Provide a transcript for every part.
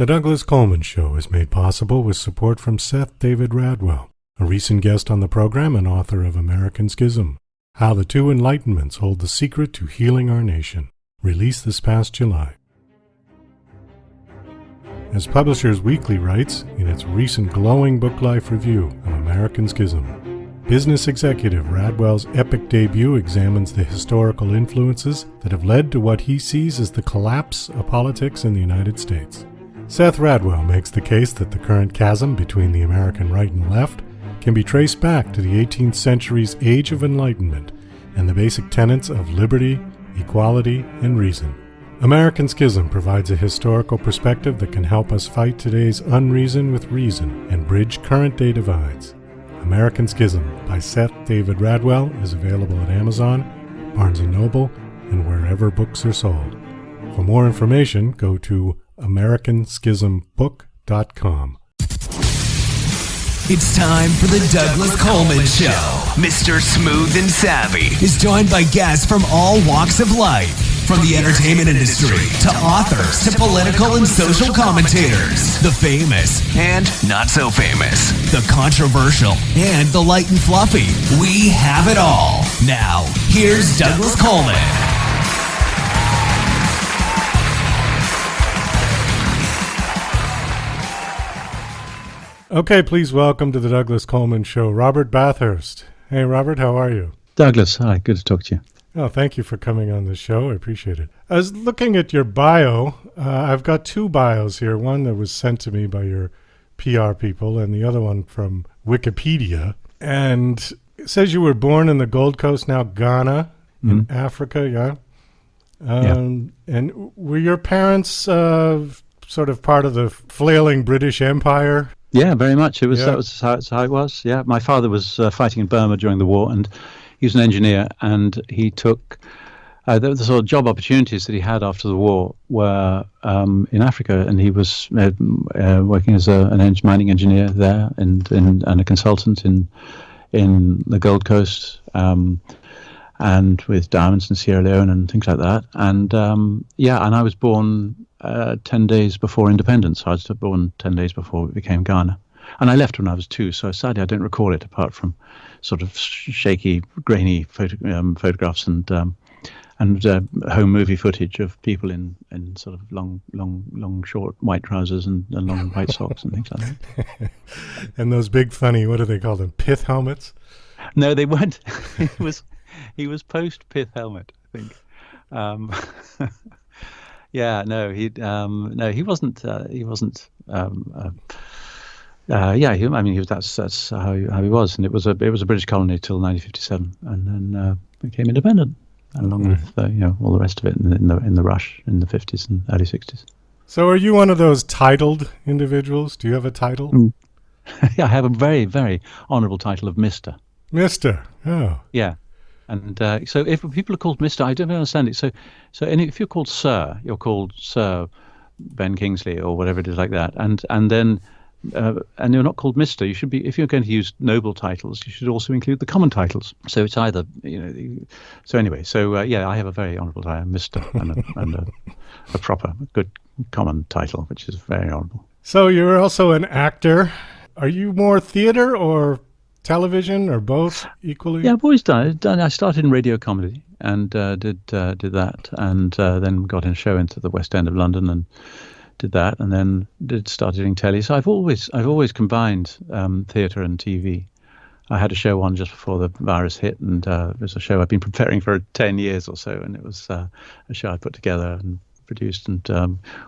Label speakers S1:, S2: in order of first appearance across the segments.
S1: The Douglas Coleman Show is made possible with support from Seth David Radwell, a recent guest on the program and author of American Schism, How the Two Enlightenments Hold the Secret to Healing Our Nation, released this past July. As Publishers Weekly writes in its recent glowing book life review of American Schism, business executive Radwell's epic debut examines the historical influences that have led to what he sees as the collapse of politics in the United States. Seth Radwell makes the case that the current chasm between the American right and left can be traced back to the 18th century's Age of Enlightenment and the basic tenets of liberty, equality, and reason. American Schism provides a historical perspective that can help us fight today's unreason with reason and bridge current-day divides. American Schism by Seth David Radwell is available at Amazon, Barnes & Noble, and wherever books are sold. For more information, go to AmericanSchismBook.com.
S2: It's time for the Douglas Coleman Show. Mr. Smooth and Savvy is joined by guests from all walks of life, from the entertainment industry to authors to political and social commentators, the famous and not so famous, the controversial and the light and fluffy. We have it all. Now, here's Douglas Coleman.
S1: Okay, please welcome to the Douglas Coleman Show, Robert Bathurst. Hey, Robert, how are you?
S3: Douglas, hi, good to talk to you.
S1: Oh, thank you for coming on the show. I appreciate it. I was looking at your bio. I've got two bios here, one that was sent to me by your PR people and the other one from Wikipedia. And it says you were born in the Gold Coast, now Ghana, in Africa, yeah? And were your parents sort of part of the flailing British Empire?
S3: Yeah, very much. That was how it was. Yeah, my father was fighting in Burma during the war, and he was an engineer, and he took the sort of job opportunities that he had after the war were in Africa, and he was working as an mining engineer there and a consultant in the Gold Coast, and with diamonds in Sierra Leone and things like that. And and I was born 10 days before independence. I was born 10 days before it became Ghana. And I left when I was 2, so sadly I don't recall it apart from sort of shaky, grainy photographs and home movie footage of people in sort of long, short white trousers and long white socks and things like that.
S1: And those big funny, what do they call them, pith helmets?
S3: No, they weren't. He was post-pith helmet, I think. Yeah, no, he wasn't. He wasn't. That's how he was, and it was a British colony till 1957, and then became independent, along with all the rest of it in the rush in the 50s and early 60s.
S1: So, are you one of those titled individuals? Do you have a title?
S3: Yeah, I have a very, very honourable title of Mr.
S1: Mr. Oh,
S3: yeah. And so if people are called Mr., I don't understand it. So if you're called Sir, you're called Sir Ben Kingsley or whatever it is like that. And then and you're not called Mr. You should be, if you're going to use noble titles, you should also include the common titles. So it's either, so anyway, I have a very honourable title, Mr. and a proper, good common title, which is very honourable.
S1: So you're also an actor. Are you more theatre or television, or both equally?
S3: Yeah, I've always done. I started in radio comedy and did that, and then got in a show into the West End of London and did that, and then started doing telly. So I've always combined theatre and TV. I had a show on just before the virus hit, and it was a show I've been preparing for 10 years or so, and it was a show I put together and produced and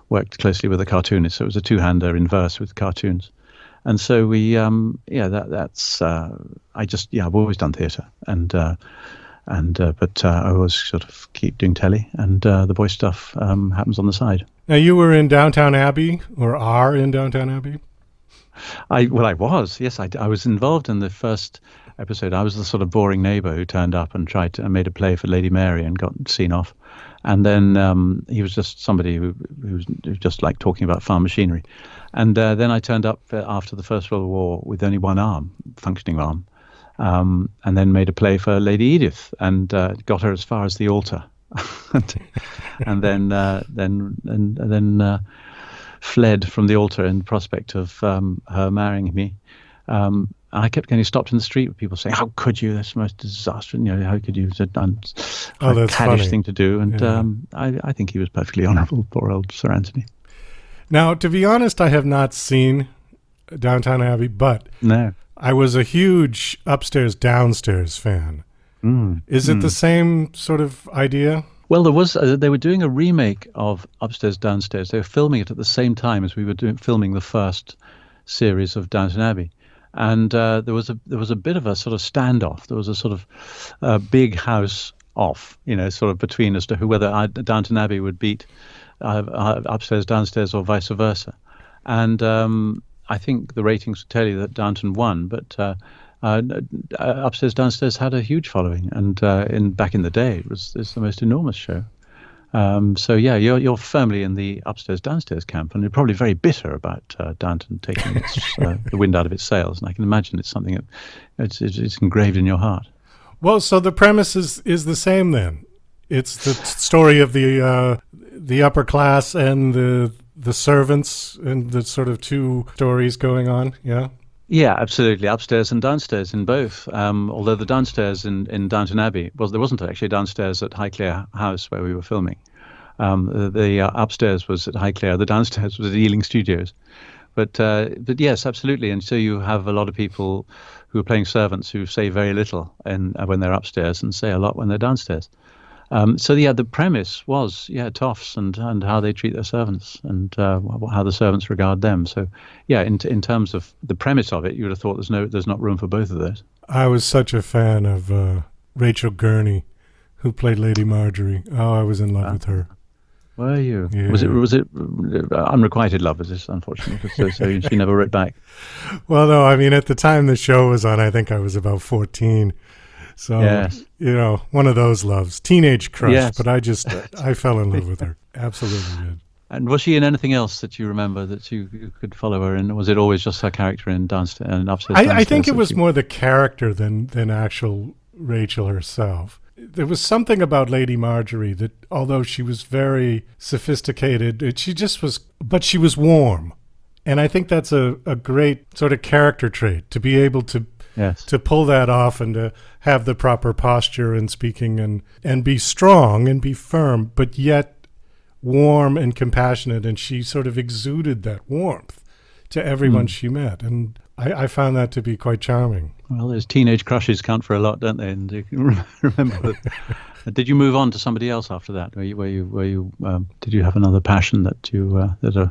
S3: worked closely with a cartoonist. So it was a two-hander in verse with cartoons. And so we, I've always done theatre, but I always sort of keep doing telly, and the voice stuff happens on the side.
S1: Now, you were in Downton Abbey, or are in Downton Abbey?
S3: I was, yes, I was involved in the first episode. I was the sort of boring neighbour who turned up and made a play for Lady Mary and got seen off. And then he was just somebody who was just like talking about farm machinery. And then I turned up after the First World War with only one arm, functioning arm, and then made a play for Lady Edith and got her as far as the altar, and then fled from the altar in the prospect of her marrying me. I kept getting stopped in the street with people saying, "How could you? That's the most disastrous. How could you? It's a caddish thing to do." And I think he was perfectly honourable, poor old Sir Anthony.
S1: Now, to be honest, I have not seen Downton Abbey, but I was a huge upstairs downstairs fan. Is it the same sort of idea?
S3: Well, there was. They were doing a remake of Upstairs Downstairs. They were filming it at the same time as we were filming the first series of Downton Abbey. And there was a bit of a sort of standoff. There was a sort of big house off, sort of between as to whether Downton Abbey would beat Upstairs Downstairs or vice versa. And I think the ratings would tell you that Downton won, but Upstairs Downstairs had a huge following, and back in the day it's the most enormous show. So yeah, you're firmly in the Upstairs Downstairs camp, and you're probably very bitter about Downton taking the wind out of its sails. And I can imagine it's something that it's engraved in your heart. Well,
S1: so the premise is the same then. It's the story of the upper class and the servants, and the sort of two stories going on. Yeah.
S3: Yeah, absolutely. Upstairs and downstairs in both. Although the downstairs in Downton Abbey there wasn't actually downstairs at Highclere House where we were filming. The upstairs was at Highclere. The downstairs was at Ealing Studios. But yes, absolutely. And so you have a lot of people who are playing servants who say very little when they're upstairs and say a lot when they're downstairs. So yeah, the premise was toffs and how they treat their servants and how the servants regard them. So yeah, in terms of the premise of it, you would have thought there's not room for both of those.
S1: I was such a fan of Rachel Gurney, who played Lady Marjorie. Oh, I was in love with her.
S3: Were you?
S1: Yeah.
S3: Was it unrequited love? Is this unfortunate? So she never wrote back.
S1: Well, no. I mean, at the time the show was on, I think I was about 14. So,
S3: yes.
S1: One of those loves. Teenage crush, yes. But I fell in love with her. Absolutely did.
S3: And was she in anything else that you remember that you could follow her in? Was it always just her character in Downstairs and Upstairs?
S1: I think it was more the character than actual Rachel herself. There was something about Lady Marjorie that, although she was very sophisticated, she was warm. And I think that's a great sort of character trait, to be able to pull that off and to have the proper posture and speaking and be strong and be firm, but yet warm and compassionate. And she sort of exuded that warmth to everyone she met. And I found that to be quite charming.
S3: Well, those teenage crushes count for a lot, don't they? And you can remember that. Did you move on to somebody else after that? Did you have another passion that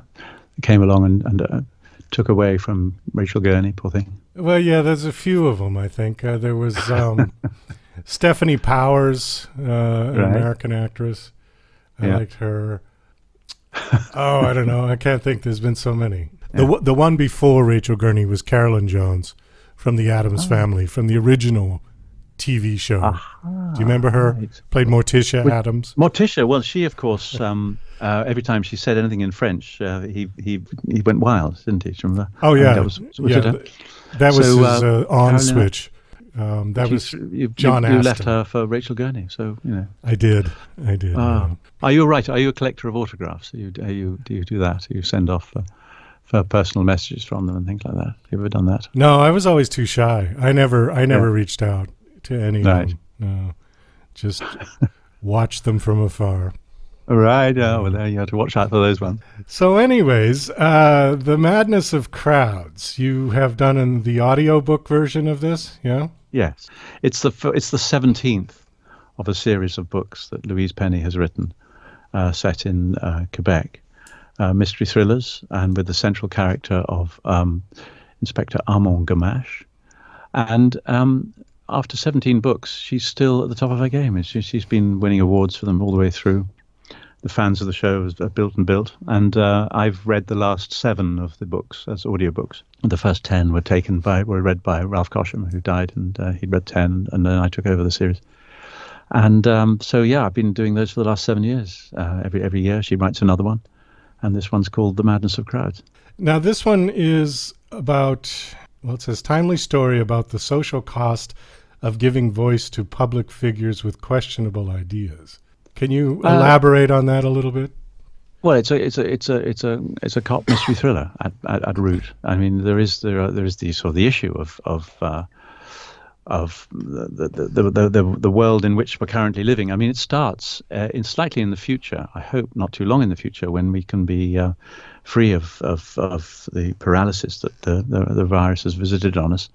S3: came along and took away from Rachel Gurney, poor thing?
S1: Well, yeah, there's a few of them, I think. There was Stephanie Powers, an American actress. I liked her. I don't know. I can't think. There's been so many. Yeah. The one before Rachel Gurney was Carolyn Jones from the Addams Family, from the original TV show. Do you remember her? Right. Played Morticia Addams.
S3: Morticia, well, she, of course, every time she said anything in French, he went wild, didn't he? Do you remember?
S1: Oh, yeah.
S3: Was it her?
S1: That was his on switch. That was John Aston.
S3: You left her for Rachel Gurney, so,
S1: I did.
S3: Are you a writer? Are you a collector of autographs? Do you do that? Do you send off for personal messages from them and things like that? Have you ever done that?
S1: No, I was always too shy. I never reached out to anyone. No, just watch them from afar.
S3: Right. Well, there you have to watch out for those ones.
S1: So, anyways, the madness of crowds. You have done in the audiobook version of this, yeah?
S3: Yes, it's the 17th of a series of books that Louise Penny has written, set in Quebec, mystery thrillers, and with the central character of Inspector Armand Gamache. And after 17 books, she's still at the top of her game. She's been winning awards for them all the way through. The fans of the show have built and built. And I've read the last 7 of the books as audiobooks. The first 10 were read by Ralph Cosham, who died, and he'd read 10, and then I took over the series. And I've been doing those for the last 7 years. Every year she writes another one. And this one's called The Madness of Crowds.
S1: Now, this one is about, it says, timely story about the social cost of giving voice to public figures with questionable ideas. Can you elaborate on that a little bit?
S3: Well, it's a cop mystery thriller at root. I mean, there is the sort of the issue of the world in which we're currently living. I mean, it starts slightly in the future. I hope not too long in the future, when we can be free of the paralysis that the virus has visited on us.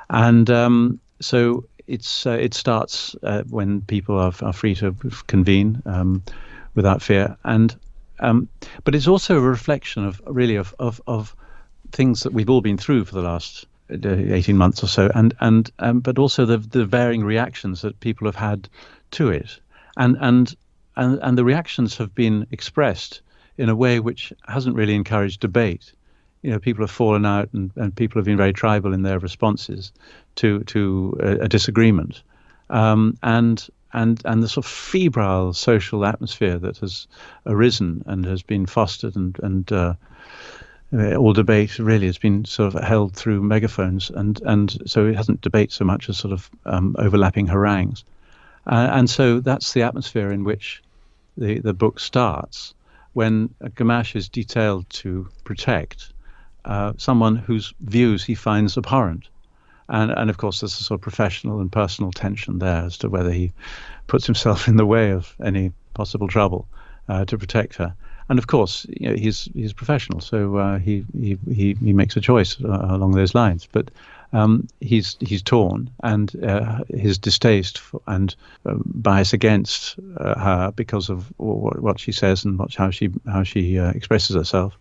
S3: And so it starts when people are free to convene without fear, but it's also a reflection of things that we've all been through for the last 18 months or so, but also the varying reactions that people have had to it, and the reactions have been expressed in a way which hasn't really encouraged debate. You know, people have fallen out, and people have been very tribal in their responses to a disagreement, and the sort of febrile social atmosphere that has arisen and has been fostered and all debate really has been sort of held through megaphones, and so it hasn't debate so much as sort of overlapping harangues, and so that's the atmosphere in which the book starts, when Gamache is detailed to protect someone whose views he finds abhorrent. And of course, there's a sort of professional and personal tension there as to whether he puts himself in the way of any possible trouble to protect her. And of course, you know, he's professional, so he makes a choice along those lines. But he's torn, and his distaste and bias against her because of what she says and how she expresses herself.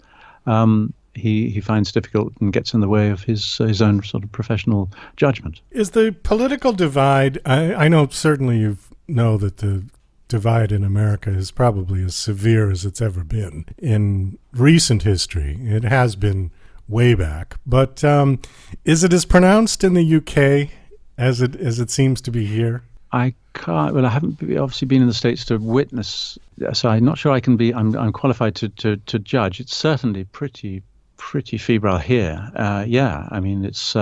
S3: He finds difficult and gets in the way of his own sort of professional judgment.
S1: Is the political divide, I know certainly you know that the divide in America is probably as severe as it's ever been in recent history. It has been way back. But is it as pronounced in the UK as it seems to be here?
S3: I can't. Well, I haven't obviously been in the States to witness, so I'm not sure I can be. I'm qualified to judge. It's certainly pretty febrile here. Yeah, I mean it's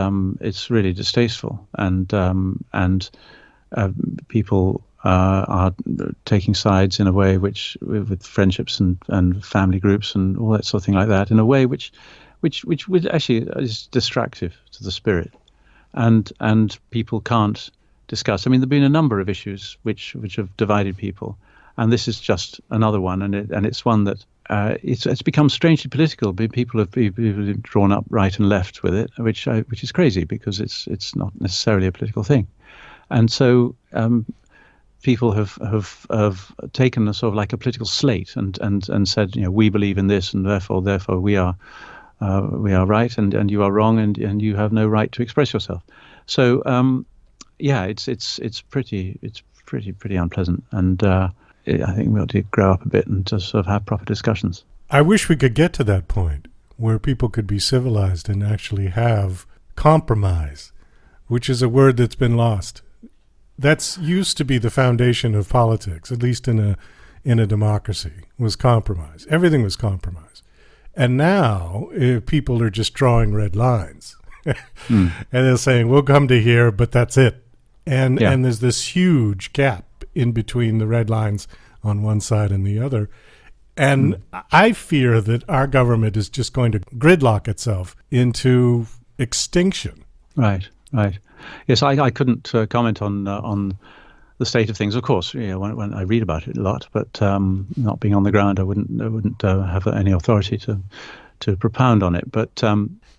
S3: really distasteful, and people are taking sides in a way which, with friendships and family groups and all that sort of thing like that, in a way which actually is distractive to the spirit, and people can't discuss. I mean, there've been a number of issues which have divided people, and this is just another one, and it's one that it's become strangely political. People have been drawn up right and left with it, which is crazy, because it's not necessarily a political thing, and so people have taken a sort of like a political slate and said, you know, we believe in this, and therefore we are right, and you are wrong, and you have no right to express yourself. So yeah, it's pretty unpleasant, and I think we ought to grow up a bit and just sort of have proper discussions.
S1: I wish we could get to that point where people could be civilized and actually have compromise, which is a word that's been lost. That's used to be the foundation of politics, at least in a democracy, was compromise. Everything was compromise. And now people are just drawing red lines. And they're saying, we'll come to here, but that's it. And there's this huge gap in between the red lines on one side and the other. And I fear that our government is just going to gridlock itself into extinction.
S3: Right. Yes, I couldn't comment on the state of things. Of course, you know, when I read about it a lot, but not being on the ground, I wouldn't have any authority to propound on it. But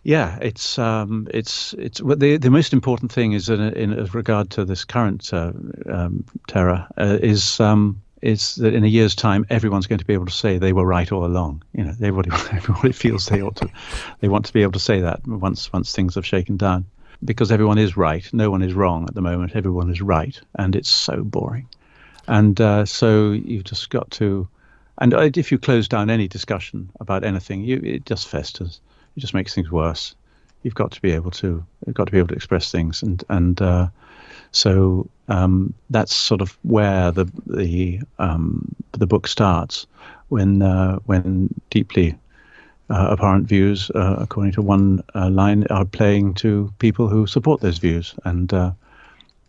S3: yeah, it's the most important thing is in regard to this current terror is that in a year's time everyone's going to be able to say they were right all along. You know, everybody feels they want to be able to say that once things have shaken down, because everyone is right, no one is wrong at the moment. Everyone is right, and it's so boring. And so you've just got to. And if you close down any discussion about anything, it just festers. It just makes things worse. You've got to be able to express things, and so that's sort of where the book starts, when deeply abhorrent views, according to one line, are playing to people who support those views, and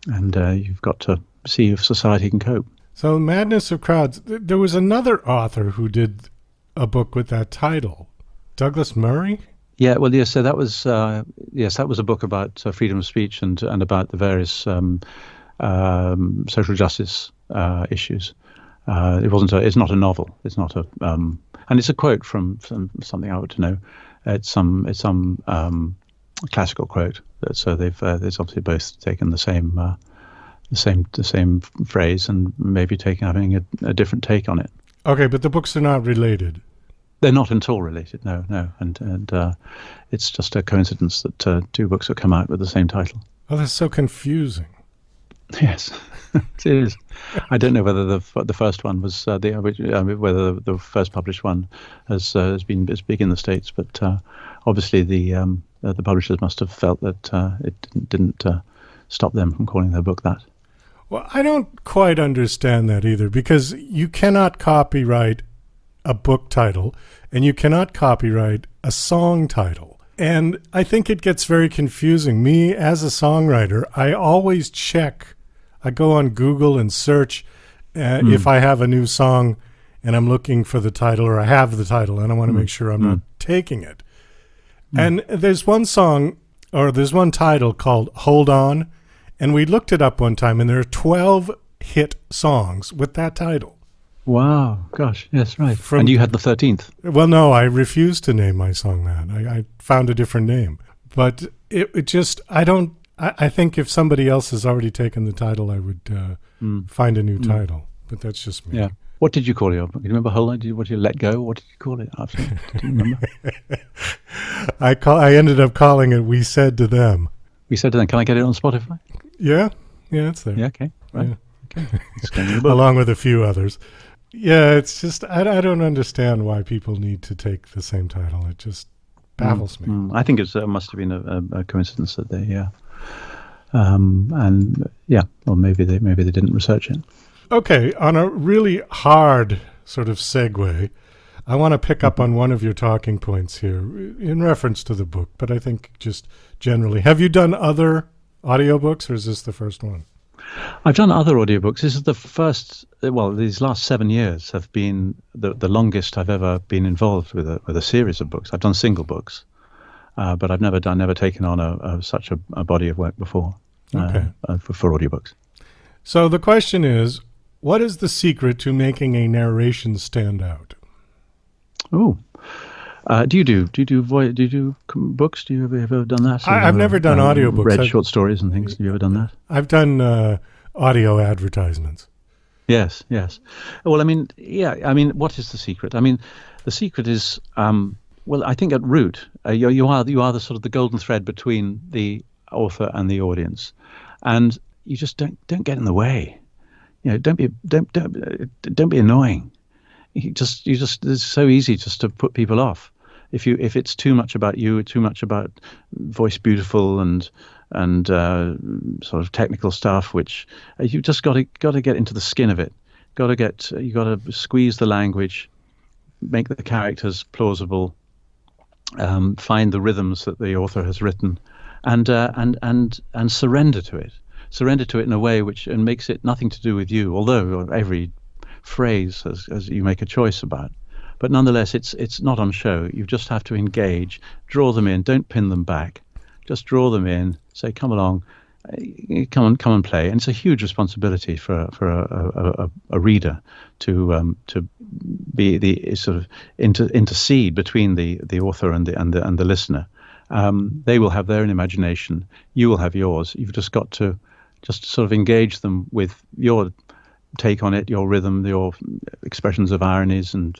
S3: you've got to see if society can cope.
S1: So, Madness of Crowds. There was another author who did a book with that title? Douglas Murray?
S3: Yeah, well, yes. So that was that was a book about freedom of speech and about the various social justice issues. It's not a novel. It's not a. And it's a quote from something I ought to know. It's some classical quote. So they've obviously both taken the same phrase and maybe having a different take on it.
S1: Okay, but the books are not related.
S3: They're not at all related. No, and it's just a coincidence that two books have come out with the same title.
S1: Oh, that's so confusing.
S3: Yes, it is. I don't know whether the first one was whether the first published one has been as big in the States, but obviously the publishers must have felt that it didn't stop them from calling their book that.
S1: Well, I don't quite understand that either, because you cannot copyright a book title and you cannot copyright a song title. And I think it gets very confusing. Me, as a songwriter, I always check. I go on Google and search if I have a new song and I'm looking for the title, or I have the title and I want to make sure I'm not taking it. And there's one song, or there's one title called Hold On, and we looked it up one time, and there are 12 hit songs with that title.
S3: Wow, gosh, yes, right. And you had the 13th.
S1: Well, no, I refused to name my song that. I found a different name. But it just, I think if somebody else has already taken the title, I would find a new title. But that's just me.
S3: Yeah. What did you call your book? Do you remember Hold On? What did you let go? What did you call it? Do you remember?
S1: I ended up calling it We Said to Them.
S3: We Said to Them. Can I get it on Spotify?
S1: Yeah, it's there.
S3: Yeah, okay, right.
S1: Yeah.
S3: Okay. It's going in the book.
S1: Along with a few others. Yeah, it's just, I don't understand why people need to take the same title. It just baffles me.
S3: I think it must have been a coincidence that they, or maybe they didn't research it.
S1: Okay, on a really hard sort of segue, I want to pick up on one of your talking points here in reference to the book, but I think just generally. Have you done other audiobooks, or is this the first one?
S3: I've done other audiobooks. This is the first. Well, these last 7 years have been the longest I've ever been involved with a series of books. I've done single books, but I've never taken on such a body of work before.
S1: Okay.
S3: For audiobooks.
S1: So the question is, what is the secret to making a narration stand out?
S3: Oh. Do you do books? Do you ever done that?
S1: I've never done audiobooks.
S3: Read short stories and things. Have you ever done that?
S1: I've done audio advertisements.
S3: Yes. Well, what is the secret? The secret is, I think at root, you are the sort of the golden thread between the author and the audience, and you just don't get in the way. Don't be annoying. It's so easy just to put people off. If it's too much about you, too much about voice beautiful and sort of technical stuff, which you just got to get into the skin of it. You got to squeeze the language, make the characters plausible, find the rhythms that the author has written, and surrender to it. Surrender to it in a way which makes it nothing to do with you. Although every phrase as you make a choice about, but nonetheless it's not on show. You just have to engage, draw them in, don't pin them back, just draw them in, say come along, come and play. And it's a huge responsibility for a reader to be the sort of intercede between the author and the listener. They will have their own imagination, you will have yours. You've just got to just sort of engage them with your take on it, your rhythm, your expressions of ironies and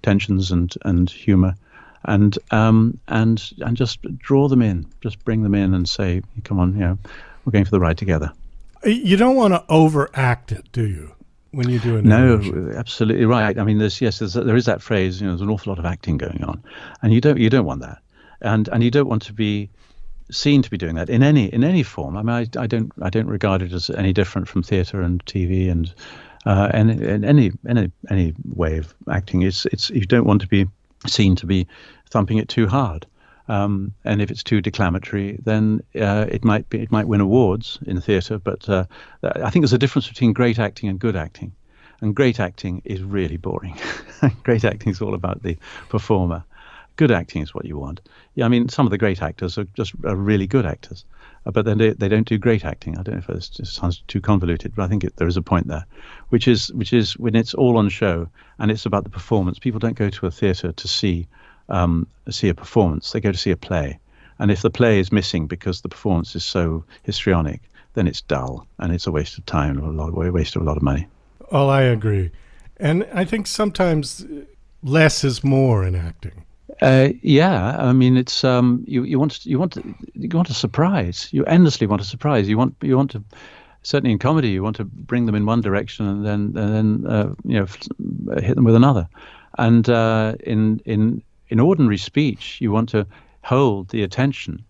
S3: tensions and humor, and just draw them in, just bring them in and say, come on, we're going for the ride together.
S1: You don't want to overact it, do you, when you do a narration?
S3: No, absolutely right. There is that phrase, there's an awful lot of acting going on, and you don't want that, and you don't want to be seen to be doing that in any form. I don't regard it as any different from theatre and TV and any way of acting. It's you don't want to be seen to be thumping it too hard, and if it's too declamatory, then it might win awards in theatre. But I think there's a difference between great acting and good acting, And great acting is really boring. Great acting is all about the performer. Good acting is what you want. Yeah, I mean, some of the great actors are really good actors, but then they don't do great acting. I don't know if it just sounds too convoluted, but I think there is a point there, which is when it's all on show and it's about the performance. People don't go to a theatre to see a performance. They go to see a play, and if the play is missing because the performance is so histrionic, then it's dull and it's a waste of time and a waste of a lot of money.
S1: Oh, I agree. And I think sometimes less is more in acting.
S3: Yeah, I mean, it's you want a surprise. You endlessly want a surprise. You want to, certainly in comedy, you want to bring them in one direction and then hit them with another. And in ordinary speech, you want to hold the attention,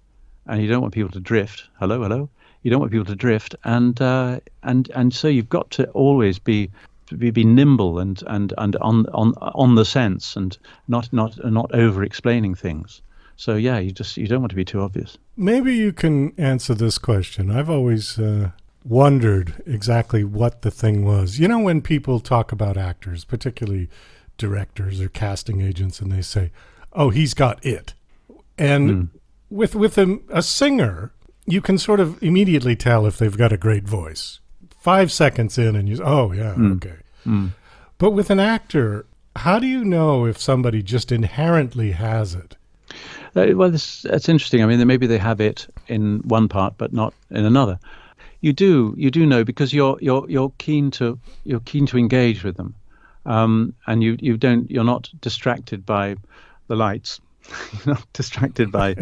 S3: and you don't want people to drift. Hello. You don't want people to drift, and so you've got to always be nimble and on the sense, and not over explaining things. So yeah, you don't want to be too obvious.
S1: Maybe you can answer this question. I've always wondered exactly what the thing was. You know, when people talk about actors, particularly directors or casting agents, and they say, "Oh, he's got it," and with a singer, you can sort of immediately tell if they've got a great voice. 5 seconds in and okay. But with an actor, how do you know if somebody just inherently has it?
S3: Well, that's interesting. I mean, maybe they have it in one part, but not in another. You do know, because you're keen to engage with them, and you're not distracted by the lights. You're not distracted by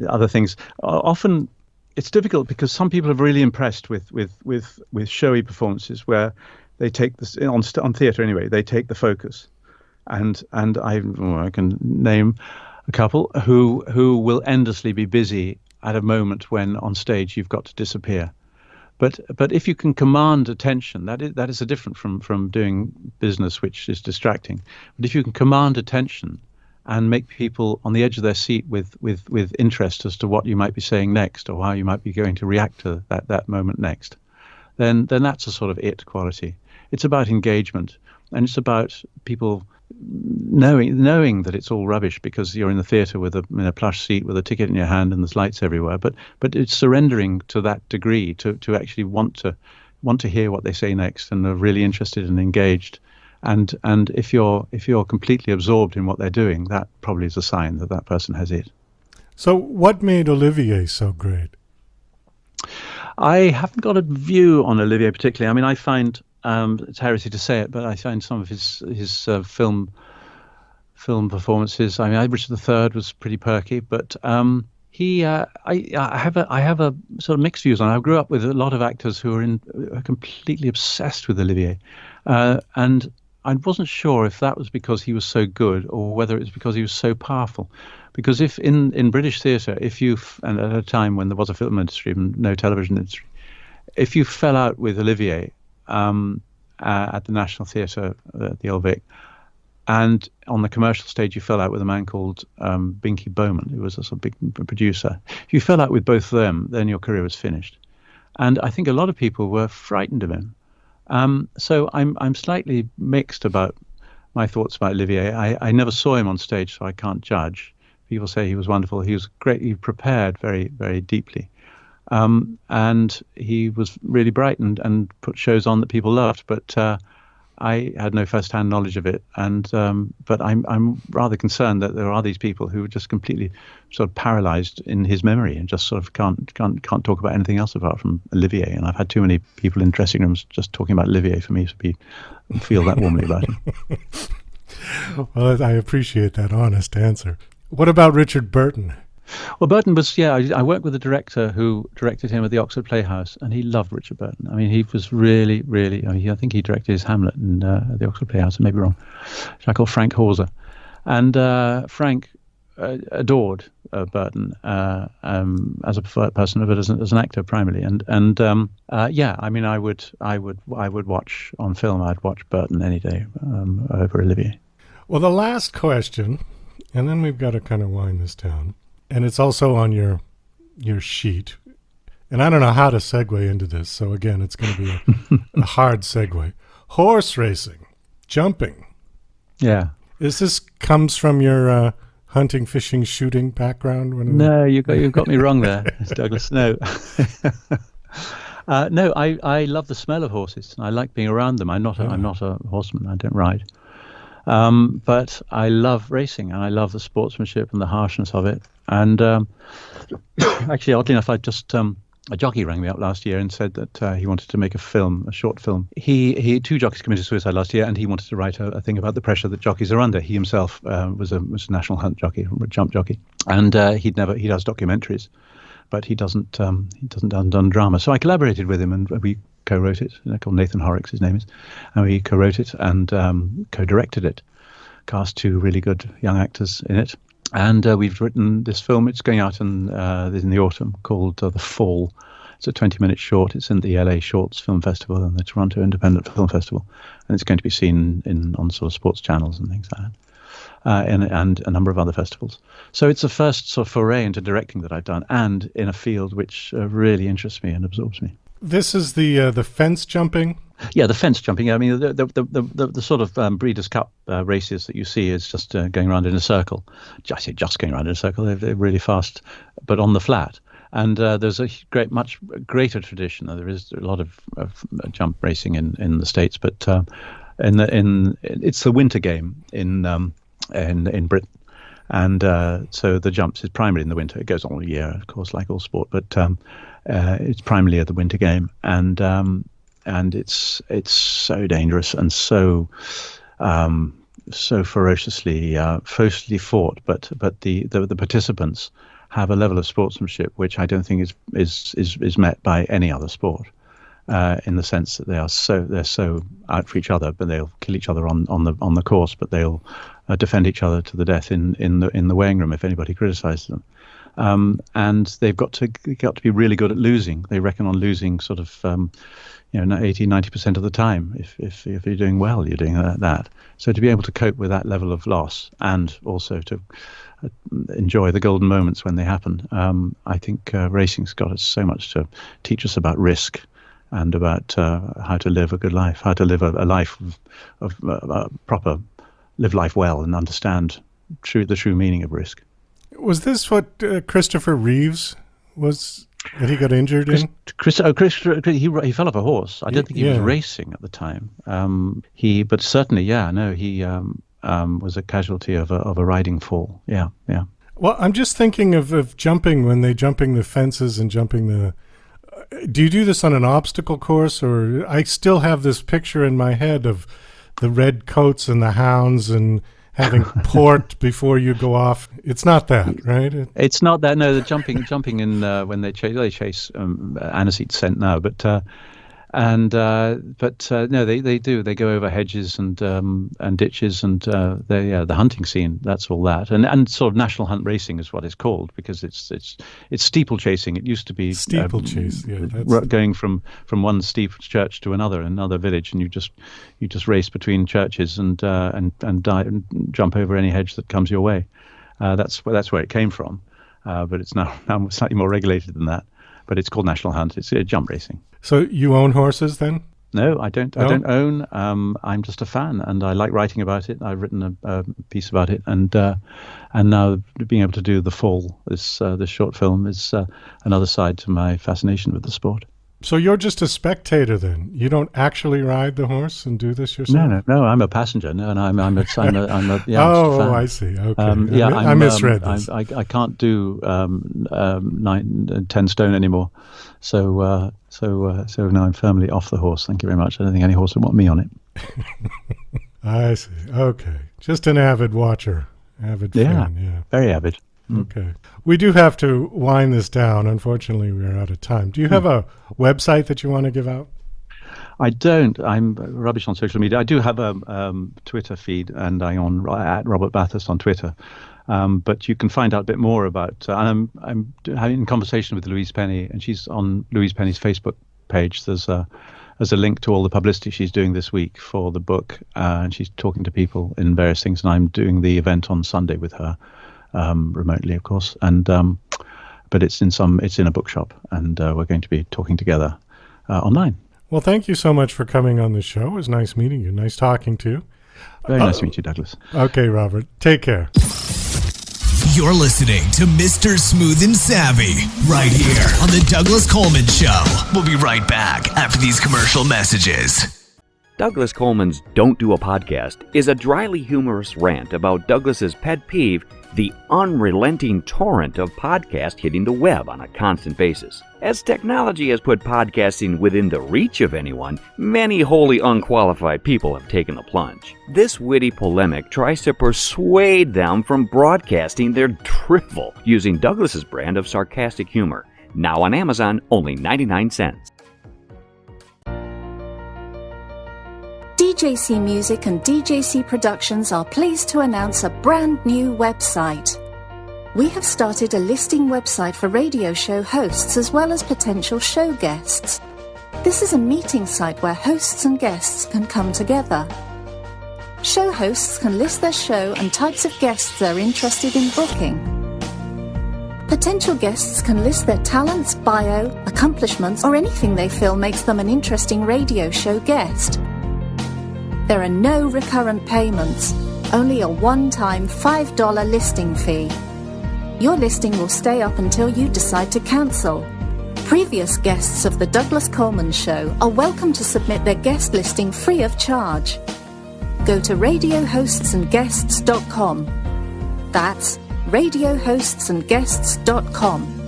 S3: other things. Often it's difficult because some people are really impressed with showy performances where they take this on theatre anyway. They take the focus, and I can name a couple who will endlessly be busy at a moment when on stage you've got to disappear. But if you can command attention, that is a different from doing business which is distracting. But if you can command attention and make people on the edge of their seat with interest as to what you might be saying next, or how you might be going to react to that moment next, then that's a sort of it quality. It's about engagement, and it's about people knowing that it's all rubbish because you're in the theatre in a plush seat with a ticket in your hand and there's lights everywhere. But it's surrendering to that degree to actually want to hear what they say next, and are really interested and engaged. And if you're completely absorbed in what they're doing, that probably is a sign that person has it.
S1: So what made Olivier so great?
S3: I haven't got a view on Olivier particularly. I mean, I find it's heresy to say it, but I find some of his film performances. I mean, Richard III was pretty perky, but I have a sort of mixed views on it. I grew up with a lot of actors who are completely obsessed with Olivier, and I wasn't sure if that was because he was so good or whether it was because he was so powerful. Because if in British theatre, and at a time when there was a film industry and no television industry, if you fell out with Olivier at the National Theatre, the Old Vic, and on the commercial stage you fell out with a man called Binky Bowman, who was a sort of big producer. If you fell out with both of them, then your career was finished. And I think a lot of people were frightened of him. So I'm slightly mixed about my thoughts about Olivier. I never saw him on stage, so I can't judge. People say he was wonderful. He was great. He prepared very, very deeply. And he was really bright and put shows on that people loved. But I had no first-hand knowledge of it. But I'm rather concerned that there are these people who are just completely sort of paralyzed in his memory and just sort of can't talk about anything else apart from Olivier. And I've had too many people in dressing rooms just talking about Olivier for me to feel that warmly about him.
S1: Well, I appreciate that honest answer. What about Richard Burton?
S3: Well, Burton was, I worked with a director who directed him at the Oxford Playhouse, and he loved Richard Burton. I mean, he was really, really, I think he directed his Hamlet at the Oxford Playhouse, I may be wrong, which I call Frank Hauser. And Frank adored Burton as a person, but as an actor primarily. I mean, I would watch on film, I'd watch Burton any day over Olivier.
S1: Well, the last question, and then we've got to kind of wind this down. And it's also on your sheet. And I don't know how to segue into this. So again, it's going to be a hard segue. horse racing, jumping.
S3: Yeah.
S1: Is this comes from your hunting, fishing, shooting background?
S3: No, you got me wrong there, Douglas. No. No, I love the smell of horses. I like being around them. I'm not a horseman. I don't ride. But I love racing, and I love the sportsmanship and the harshness of it. And actually, oddly enough, a jockey rang me up last year and said that he wanted to make a short film. Two jockeys committed suicide last year, and he wanted to write a thing about the pressure that jockeys are under. He himself was a national hunt jockey, a jump jockey, and he does documentaries, but he doesn't done drama. So I collaborated with him, and we co-wrote it. Called Nathan Horrocks, his name is, and we co-wrote it and co-directed it. Cast two really good young actors in it. And we've written this film. It's going out in the autumn, called The Fall. It's a 20-minute short. It's in the LA Shorts Film Festival and the Toronto Independent Film Festival. And it's going to be seen on sort of sports channels and things like that, and a number of other festivals. So it's the first sort of foray into directing that I've done, and in a field which really interests me and absorbs me.
S1: This is the fence jumping?
S3: Yeah, the fence jumping. I mean, the sort of Breeders' Cup races that you see is just going around in a circle. I say just going around in a circle. They're really fast, but on the flat. And there's a much greater tradition. There is a lot of jump racing in the States, but it's the winter game in Britain. And so the jumps is primarily in the winter. It goes on all year, of course, like all sport, but it's primarily the winter game. And it's so dangerous and so ferociously fought, but the participants have a level of sportsmanship which I don't think is met by any other sport, in the sense that they're so out for each other, but they'll kill each other on the course, but they'll defend each other to the death in the weighing room if anybody criticizes them. And they've got to be really good at losing. They reckon on losing sort of 80-90% of the time. If you're doing well, you're doing that. So to be able to cope with that level of loss and also to enjoy the golden moments when they happen, I think racing's got us so much to teach us about risk and about how to live a good life, how to live a life of proper, live life well and understand the true meaning of risk.
S1: Was this what Christopher Reeves was? That he got injured in?
S3: He fell off a horse. I don't think he was racing at the time. He was a casualty of a riding fall. Yeah.
S1: Well, I'm just thinking of jumping when they're jumping the fences and jumping the. Do you do this on an obstacle course, or I still have this picture in my head of the red coats and the hounds and having port before you go off. It's not that, right?
S3: It's not that. No, the jumping in when they chase aniseed scent now, but no, they do. They go over hedges and ditches and the hunting scene. That's all that, and sort of national hunt racing is what it's called, because it's steeplechasing. It used to be
S1: steeplechase.
S3: Going from one steeple church to another village, and you just race between churches and jump over any hedge that comes your way. That's where it came from, but it's now slightly more regulated than that. But it's called national hunt. It's jump racing.
S1: So you own horses then?
S3: No, I don't. No? I don't own. I'm just a fan, and I like writing about it. I've written a piece about it, and now being able to do The Fall, this short film, is another side to my fascination with the sport.
S1: So you're just a spectator then? You don't actually ride the horse and do this yourself?
S3: No. I'm a passenger. No, and I'm a fan.
S1: I see. Okay. I misread this.
S3: I can't do 10 stone anymore. So now I'm firmly off the horse. Thank you very much. I don't think any horse would want me on it.
S1: I see. Okay. Just an avid watcher. Avid fan. Yeah.
S3: Very avid.
S1: Okay. We do have to wind this down. Unfortunately, we're out of time. Do you have a website that you want to give out?
S3: I don't. I'm rubbish on social media. I do have a Twitter feed, and I'm at Robert Bathurst on Twitter. But you can find out a bit more about. And I'm having a conversation with Louise Penny, and she's on Louise Penny's Facebook page. There's a link to all the publicity she's doing this week for the book, and she's talking to people in various things. And I'm doing the event on Sunday with her. Remotely, of course, and but it's in a bookshop, and we're going to be talking together online.
S1: Well, thank you so much for coming on the show. It was nice meeting you. Nice talking to you.
S3: Very nice to meet you, Douglas.
S1: Okay, Robert. Take care.
S2: You're listening to Mr. Smooth and Savvy right here on the Douglas Coleman Show. We'll be right back after these commercial messages.
S4: Douglas Coleman's Don't Do a Podcast is a dryly humorous rant about Douglas's pet peeve, the unrelenting torrent of podcasts hitting the web on a constant basis. As technology has put podcasting within the reach of anyone, many wholly unqualified people have taken the plunge. This witty polemic tries to persuade them from broadcasting their drivel using Douglas's brand of sarcastic humor. Now on Amazon, only 99 cents.
S5: DJC Music and DJC Productions are pleased to announce a brand new website. We have started a listing website for radio show hosts as well as potential show guests. This is a meeting site where hosts and guests can come together. Show hosts can list their show and types of guests they're interested in booking. Potential guests can list their talents, bio, accomplishments, or anything they feel makes them an interesting radio show guest. There are no recurrent payments, only a one-time $5 listing fee. Your listing will stay up until you decide to cancel. Previous guests of The Douglas Coleman Show are welcome to submit their guest listing free of charge. Go to radiohostsandguests.com. That's radiohostsandguests.com.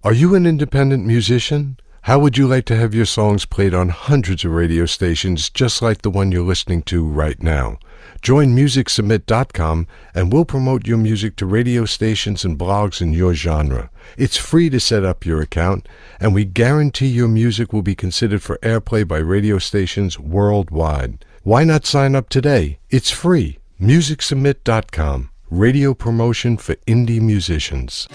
S6: Are you an independent musician? How would you like to have your songs played on hundreds of radio stations just like the one you're listening to right now? Join MusicSubmit.com and we'll promote your music to radio stations and blogs in your genre. It's free to set up your account, and we guarantee your music will be considered for airplay by radio stations worldwide. Why not sign up today? It's free. MusicSubmit.com. Radio promotion for indie musicians.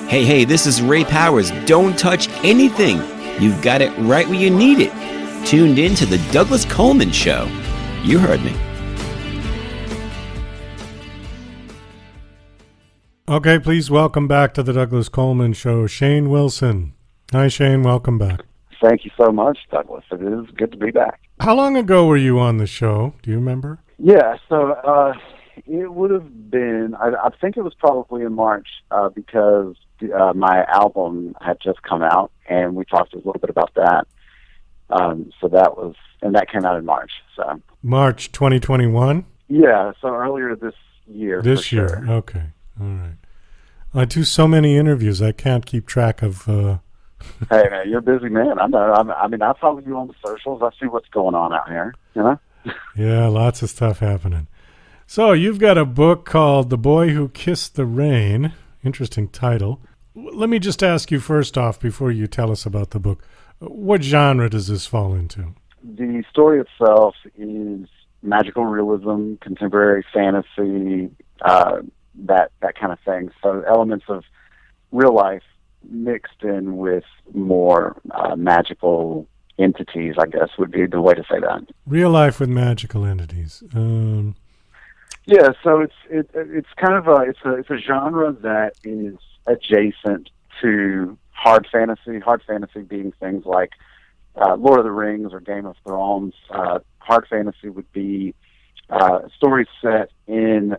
S7: Hey, this is Ray Powers. Don't touch anything. You've got it right where you need it. Tuned in to the Douglas Coleman Show. You heard me.
S1: Okay, please welcome back to the Douglas Coleman Show, Shane Wilson. Hi, Shane. Welcome back.
S8: Thank you so much, Douglas. It is good to be back.
S1: How long ago were you on the show? Do you remember?
S8: Yeah, so it would have been, I think it was probably in March because my album had just come out, and we talked a little bit about that. So that was, and that came out in March. So
S1: March 2021?
S8: Yeah, so earlier this year.
S1: This year,
S8: sure.
S1: Okay. All right. I do so many interviews, I can't keep track of...
S8: Hey, man, you're a busy man. I know. I mean, I follow you on the socials. I see what's going on out here, you know?
S1: Yeah, lots of stuff happening. So you've got a book called The Boy Who Kissed the Rain. Interesting title. Let me just ask you first off, before you tell us about the book, what genre does this fall into?
S8: The story itself is magical realism, contemporary fantasy, that kind of thing. So elements of real life mixed in with more magical entities, I guess, would be the way to say that.
S1: Real life with magical entities.
S8: Yeah, so it's kind of it's a genre that is adjacent to hard fantasy. Hard fantasy being things like Lord of the Rings or Game of Thrones. Hard fantasy would be stories set in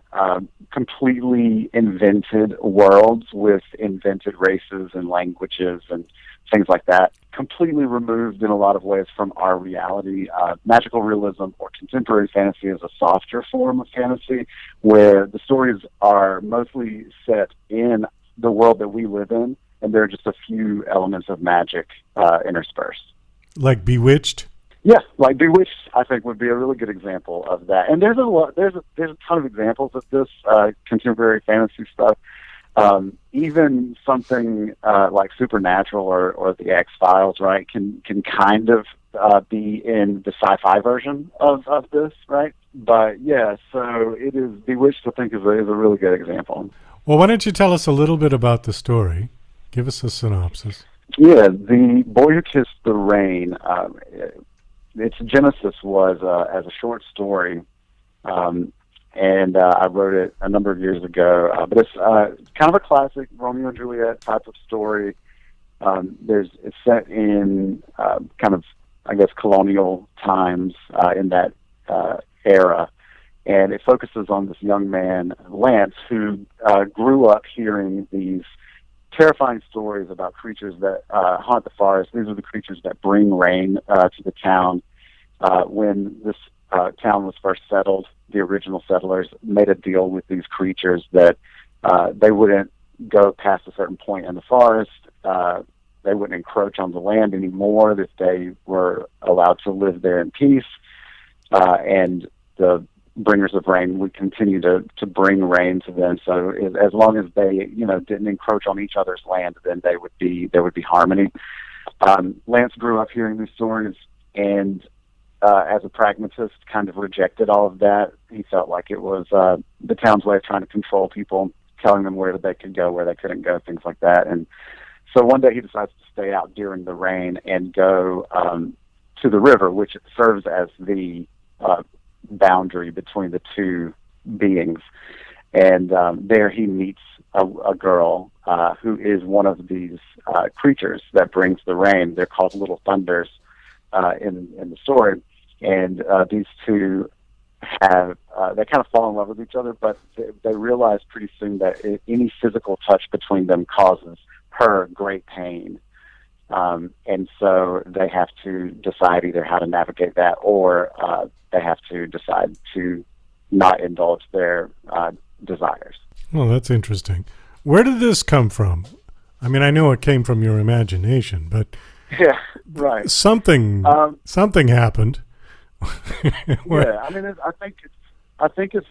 S8: completely invented worlds with invented races and languages and things like that, completely removed in a lot of ways from our reality. Magical realism or contemporary fantasy is a softer form of fantasy where the stories are mostly set in the world that we live in, and there are just a few elements of magic interspersed.
S1: Like Bewitched?
S8: Yeah, like Bewitched, I think, would be a really good example of that. And there's a ton of examples of this contemporary fantasy stuff. Even something like Supernatural or the X-Files, right, can kind of be in the sci-fi version of this, right? But yeah, so it is. Bewitched, I think, is a really good example.
S1: Well, why don't you tell us a little bit about the story? Give us a synopsis.
S8: Yeah, The Boy Who Kissed the Rain. Its genesis was as a short story, and and I wrote it a number of years ago. But it's kind of a classic Romeo and Juliet type of story. It's set in kind of, I guess, colonial times in that era, and it focuses on this young man, Lance, who grew up hearing these terrifying stories about creatures that haunt the forest. These are the creatures that bring rain to the town. When this town was first settled, the original settlers made a deal with these creatures that they wouldn't go past a certain point in the forest. They wouldn't encroach on the land anymore, that they were allowed to live there in peace. And the bringers of rain would continue to bring rain to them. So as long as they, didn't encroach on each other's land, then there would be harmony. Lance grew up hearing these stories, and as a pragmatist, kind of rejected all of that. He felt like it was the town's way of trying to control people, telling them where they could go, where they couldn't go, things like that. And so one day he decides to stay out during the rain and go to the river, which serves as the boundary between the two beings. And there he meets a girl who is one of these creatures that brings the rain. They're called Little Thunders in the story. And these two they kind of fall in love with each other, but they realize pretty soon that any physical touch between them causes her great pain. And so they have to decide either how to navigate that, or they have to decide to not indulge their desires.
S1: Well, that's interesting. Where did this come from? I mean, I know it came from your imagination, but
S8: yeah, right.
S1: Something happened.
S8: Yeah, I mean, I think it's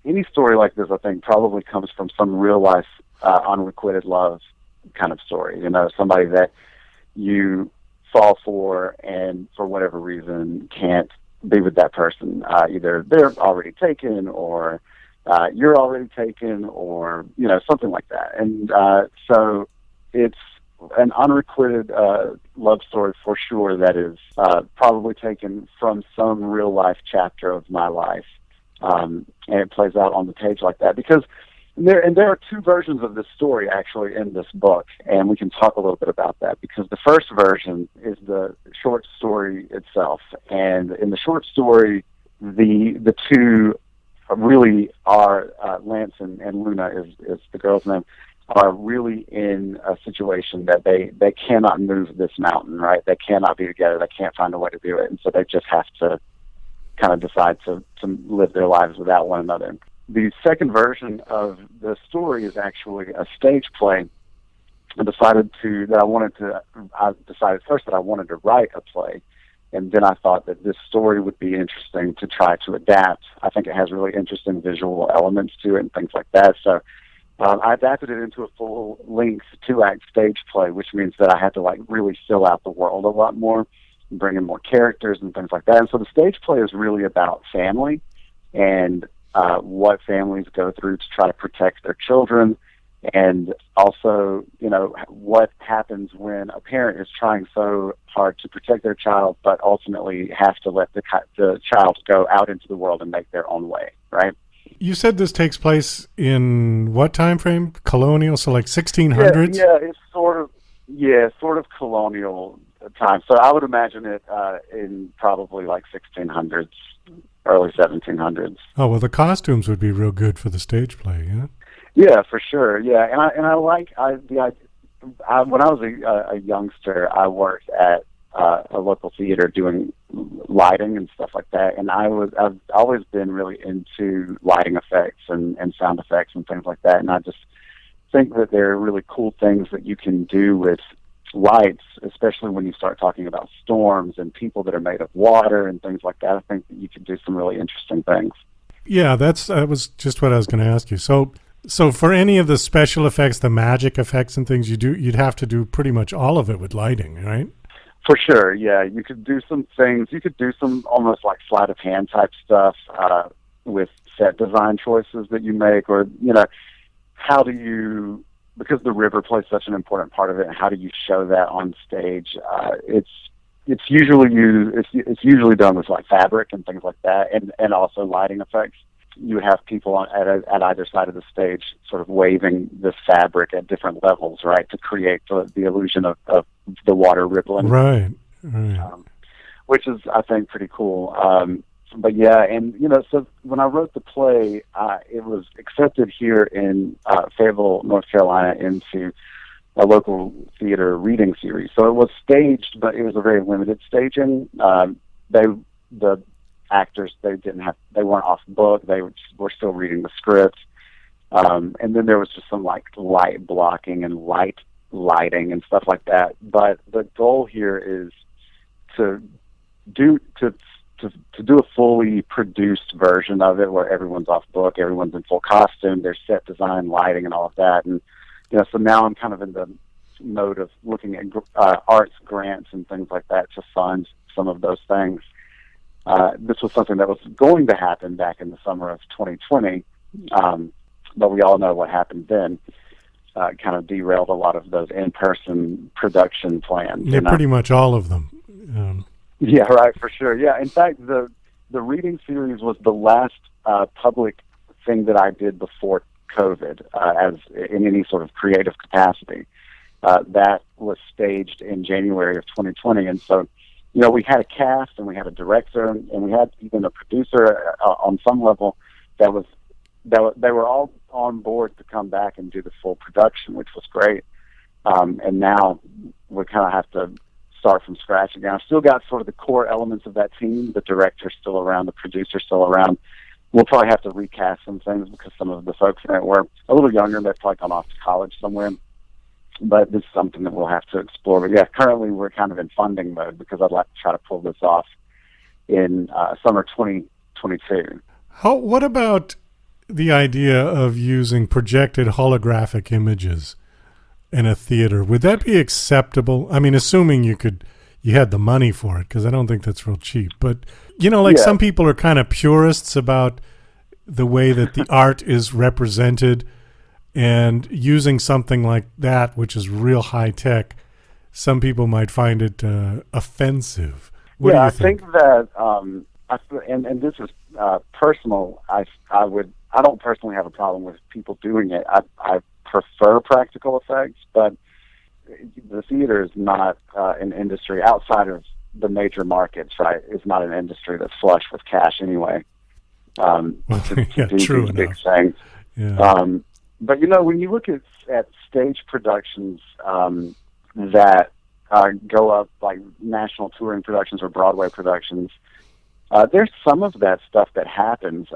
S8: any story like this, I think, probably comes from some real life unrequited love kind of story. Somebody that you fall for and for whatever reason can't be with that person. Either they're already taken, or you're already taken, or something like that. And so it's an unrequited love story for sure that is probably taken from some real life chapter of my life, and it plays out on the page like that. Because there are two versions of this story actually in this book, and we can talk a little bit about that. Because the first version is the short story itself, and in the short story, the two really are Lance and Luna is the girl's name, are really in a situation that they cannot move this mountain, right? They cannot be together. They can't find a way to do it. And so they just have to kind of decide to live their lives without one another. The second version of the story is actually a stage play. I decided first that I wanted to write a play, and then I thought that this story would be interesting to try to adapt. I think it has really interesting visual elements to it and things like that. So I adapted it into a full-length 2-act stage play, which means that I had to really fill out the world a lot more, and bring in more characters and things like that. And so the stage play is really about family and what families go through to try to protect their children, and also, what happens when a parent is trying so hard to protect their child, but ultimately has to let the child go out into the world and make their own way, right?
S1: You said this takes place in what time frame? Colonial, so 1600s?
S8: Yeah, it's sort of colonial time. So I would imagine it in probably 1600s, early 1700s.
S1: Oh, well, the costumes would be real good for the stage play, yeah?
S8: Yeah, for sure. Yeah, and I like when I was a youngster, I worked at a local theater doing lighting and stuff like that, and I've always been really into lighting effects and sound effects and things like that, and I just think that there are really cool things that you can do with lights, especially when you start talking about storms and people that are made of water and things like that. I think that you can do some really interesting things.
S1: Yeah, that was just what I was going to ask you. So for any of the special effects, the magic effects and things you'd have to do pretty much all of it with lighting, right?
S8: For sure, yeah. You could do some things. You could do some almost sleight of hand type stuff with set design choices that you make, or how do you, because the river plays such an important part of it, how do you show that on stage? it's usually it's usually done with like fabric and things like that, and also lighting effects. You would have people at either side of the stage sort of waving this fabric at different levels, right, to create the illusion of the water rippling.
S1: Right.
S8: Which is, I think, pretty cool. But yeah, and so when I wrote the play, it was accepted here in Fayetteville, North Carolina, into a local theater reading series. So it was staged, but it was a very limited staging. The actors, they weren't off book. They were still reading the script. And then there was just some like light blocking and lighting and stuff like that. But the goal here is to do a fully produced version of it where everyone's off book, everyone's in full costume, there's set design, lighting, and all of that. And so now I'm kind of in the mode of looking at arts grants and things like that to fund some of those things. This was something that was going to happen back in the summer of 2020, but we all know what happened then. Kind of derailed a lot of those in-person production plans.
S1: Yeah, pretty much all of them.
S8: Yeah, right, for sure. Yeah, in fact, the reading series was the last public thing that I did before COVID, as in any sort of creative capacity. That was staged in January of 2020, and so we had a cast and we had a director and we had even a producer on some level they were all on board to come back and do the full production, which was great. And now we kind of have to start from scratch again. I've still got sort of the core elements of that team. The director's still around, the producer's still around. We'll probably have to recast some things because some of the folks in it were a little younger. They've probably gone off to college somewhere. But this is something that we'll have to explore. But yeah, currently we're kind of in funding mode because I'd like to try to pull this off in summer 2022.
S1: What about the idea of using projected holographic images in a theater? Would that be acceptable? I mean, assuming you had the money for it, because I don't think that's real cheap. But, some people are kind of purists about the way that the art is represented, and using something like that, which is real high tech, some people might find it offensive. What do you think?
S8: I think that, and this is personal. I don't personally have a problem with people doing it. I prefer practical effects, but the theater is not an industry outside of the major markets, right? It's not an industry that's flush with cash anyway. To do
S1: true
S8: these big
S1: enough.
S8: things.
S1: Yeah.
S8: But when you look at stage productions that go up, like national touring productions or Broadway productions, there's some of that stuff that happens.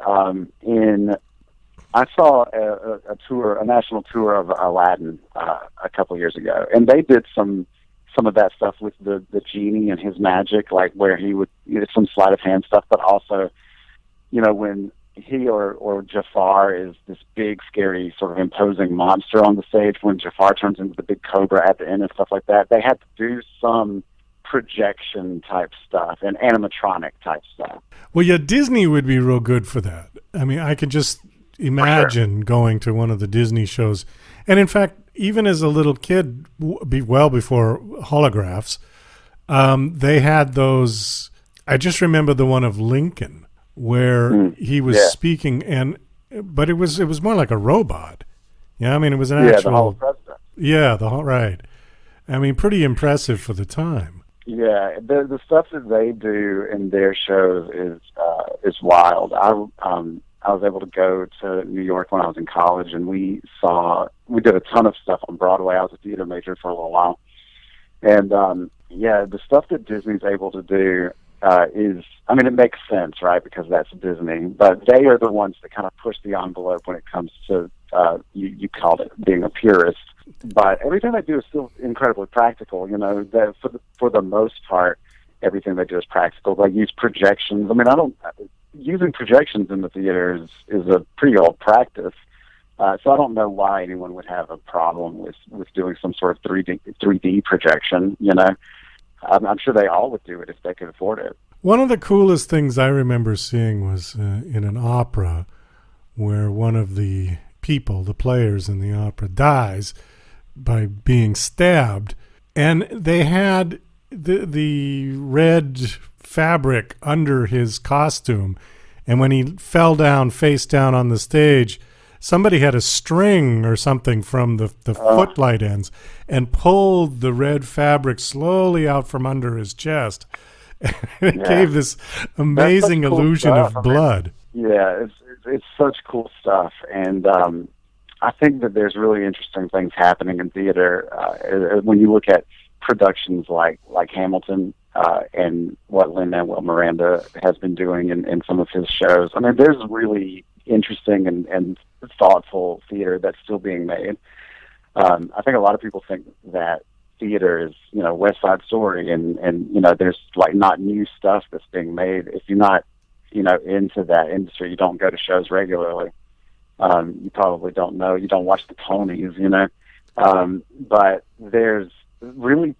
S8: I saw a national tour of Aladdin a couple years ago, and they did some of that stuff with the genie and his magic, like where he would some sleight of hand stuff, but also, when he or Jafar is this big, scary, sort of imposing monster on the stage, when Jafar turns into the big cobra at the end and stuff like that, they had to do some projection type stuff and animatronic type stuff.
S1: Well, yeah, Disney would be real good for that. I mean, I could just imagine going to one of the Disney shows. And in fact, even as a little kid, well before holographs, they had those. I just remember the one of Lincoln, where he was speaking, but it was more like a robot. Yeah, I mean, it was an actual.
S8: The holopresident.
S1: Yeah, right. I mean, pretty impressive for the time.
S8: Yeah, the stuff that they do in their shows is wild. I was able to go to New York when I was in college, and we did a ton of stuff on Broadway. I was a theater major for a little while, and the stuff that Disney's able to do it makes sense, right? Because that's Disney, but they are the ones that kind of push the envelope when it comes to you called it being a purist. But everything they do is still incredibly practical. For the most part, everything they do is practical. They use projections. I mean, using projections in the theater is a pretty old practice. So I don't know why anyone would have a problem with doing some sort of 3D projection. I'm sure they all would do it if they could afford it.
S1: One of the coolest things I remember seeing was in an opera where one of the players in the opera, dies by being stabbed. And they had the red fabric under his costume, and when he fell down face down on the stage, somebody had a string or something from the footlight ends and pulled the red fabric slowly out from under his chest. It gave this amazing cool illusion of blood.
S8: Yeah, it's such cool stuff, and I think that there's really interesting things happening in theater when you look at productions like Hamilton and what Lin-Manuel Miranda has been doing in some of his shows. I mean, there's really interesting and thoughtful theater that's still being made. I think a lot of people think that theater is, West Side Story and there's like not new stuff that's being made. If you're not, into that industry, you don't go to shows regularly. You probably don't know. You don't watch the Tonys, but there's really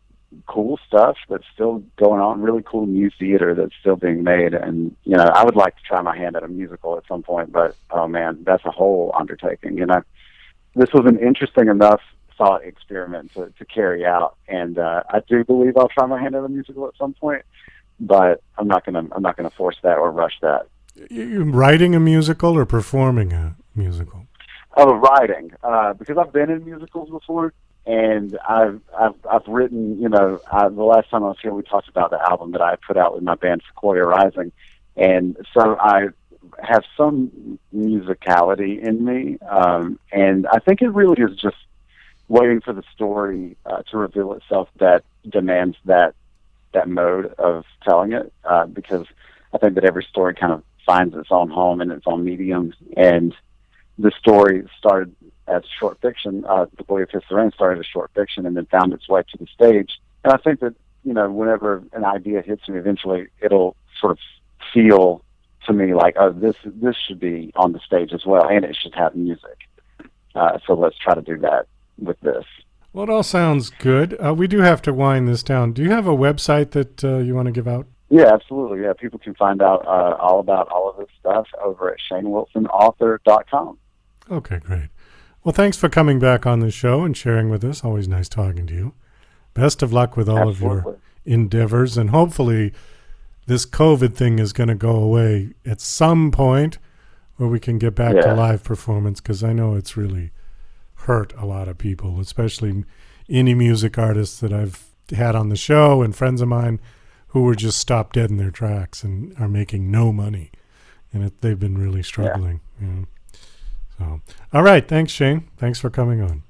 S8: cool stuff that's still going on, really cool new theater that's still being made. And, I would like to try my hand at a musical at some point, but, oh man, that's a whole undertaking, This was an interesting enough thought experiment to carry out. And, I do believe I'll try my hand at a musical at some point, but I'm not gonna force that or rush that.
S1: You writing a musical or performing a musical?
S8: Oh, writing, because I've been in musicals before. And I've written, the last time I was here, we talked about the album that I put out with my band Sequoia Rising. And so I have some musicality in me. And I think it really is just waiting for the story to reveal itself that demands that mode of telling it. Because I think that every story kind of finds its own home in its own medium. And the story started as short fiction. The Boy Who Kissed the Rain started as short fiction and then found its way to the stage. And I think that, whenever an idea hits me, eventually it'll sort of feel to me like, oh, this should be on the stage as well, and it should have music. So let's try to do that with this.
S1: Well, it all sounds good. We do have to wind this down. Do you have a website that you want to give out?
S8: Yeah, absolutely. Yeah, people can find out all about all of this stuff over at ShaneWilsonAuthor.com.
S1: Okay, great. Well, thanks for coming back on the show and sharing with us. Always nice talking to you. Best of luck with all of your endeavors, and hopefully this COVID thing is going to go away at some point where we can get back to live performance, because I know it's really hurt a lot of people, especially indie music artists that I've had on the show and friends of mine who were just stopped dead in their tracks and are making no money, and they've been really struggling. So, all right. Thanks, Shane. Thanks for coming on.